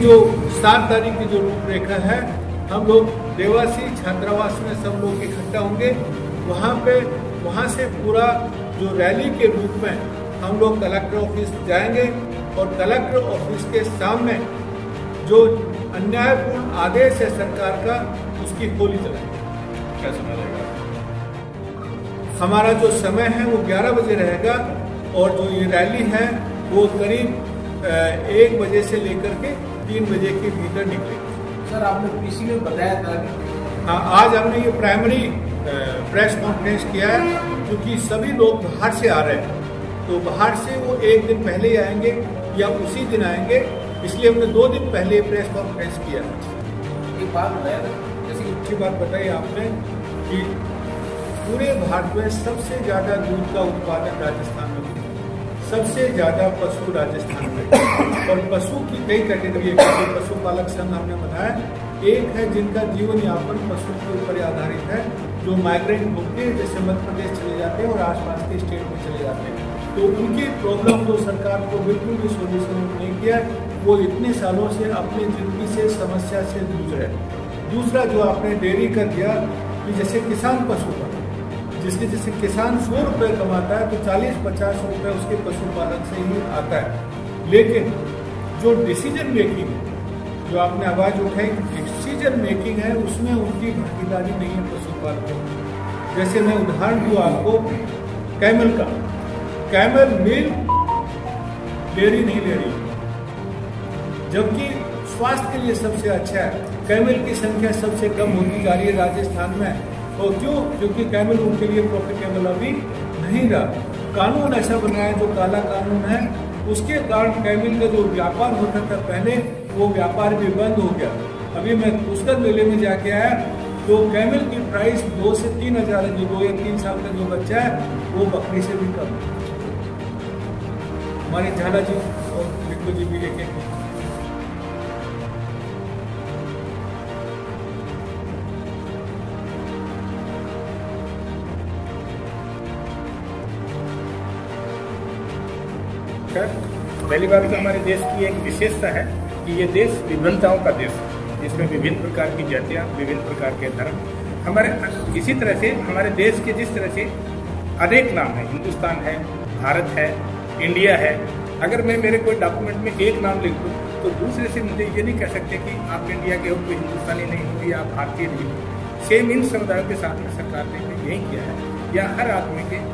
जो 7 तारीख की जो रूपरेखा है, हम लोग देवासी छात्रावास में सब लोग इकट्ठा होंगे। वहाँ से पूरा जो रैली के रूप में हम लोग कलेक्टर ऑफिस जाएंगे और कलेक्टर ऑफिस के सामने जो अन्यायपूर्ण आदेश है सरकार का, उसकी होली चलाएंगे। क्या समय रहेगा? हमारा जो समय है वो 11 बजे रहेगा और जो ये रैली है वो करीब 1 बजे से लेकर के 3 बजे के भीतर निकलेगी। सर, आपने पीसी में बताया था कि हाँ, आज हमने ये प्राइमरी प्रेस कॉन्फ्रेंस किया है, क्योंकि सभी लोग बाहर से आ रहे हैं, तो बाहर से वो 1 दिन पहले ही आएंगे या उसी दिन आएंगे, इसलिए हमने 2 दिन पहले प्रेस कॉन्फ्रेंस किया है। एक बात बताया था, जैसे कि अच्छी बात बताई आपने कि पूरे भारत में सबसे ज़्यादा दूध का उत्पादन राजस्थान में होता है, सबसे ज़्यादा पशु राजस्थान में, और पशु की कई कैटेगरी है। पशुपालक संघ हमने बनाया, एक है जिनका जीवन यापन पशु के ऊपर आधारित है, जो माइग्रेंट होते हैं, जैसे मध्य प्रदेश चले जाते हैं और आसपास के स्टेट में चले जाते हैं, तो उनकी प्रॉब्लम को सरकार को बिल्कुल भी सोल्यूशन नहीं किया। वो इतने सालों से अपनी जिंदगी से समस्या से जूझ रहे हैं। दूसरा जो आपने डेयरी कर दिया कि जैसे किसान पशुपालन, जिसके जैसे किसान 100 रुपये कमाता है तो 40-50 रुपये उसके पशुपालन से ही आता है, लेकिन जो डिसीजन मेकिंग है, जो आपने आवाज़ उठाई, डिसीजन मेकिंग है, उसमें उनकी भागीदारी नहीं है पशुपालकों। जैसे मैं उदाहरण दूँ आपको कैमल का, कैमल मिल डेयरी नहीं ले रही, जबकि स्वास्थ्य के लिए सबसे अच्छा है। कैमल की संख्या सबसे कम होती जा रही है राजस्थान में, और क्यों? क्योंकि कैमल उनके लिए प्रॉफिटेबल अभी नहीं रहा। कानून ऐसा बनाया जो काला कानून है, उसके कारण कैमल का जो व्यापार होता था पहले, वो व्यापार भी बंद हो गया। अभी मैं पुष्कर मेले में जाके आया तो कैमल की प्राइस 2 से 3 हज़ार है, जो 2 या 3 साल का जो बच्चा है वो बकरी से भी कम है। हमारे झाला जी और बिट्टू जी भी एक पहली बात तो हमारे देश की एक विशेषता है कि ये देश विभिन्नताओं का देश है, जिसमें विभिन्न प्रकार की जातियाँ, विभिन्न प्रकार के धर्म। हमारे इसी तरह से हमारे देश के जिस तरह से अनेक नाम है, हिंदुस्तान है, भारत है, इंडिया है। अगर मैं मेरे कोई डॉक्यूमेंट में एक नाम लिख दूँ तो दूसरे से मुझे ये नहीं कह सकते कि आप इंडिया के हो, कोई हिंदुस्तानी नहीं हो या आप भारतीय नहीं हो। सेम इन समुदायों के साथ में सरकार ने यही किया है, या हर आदमी के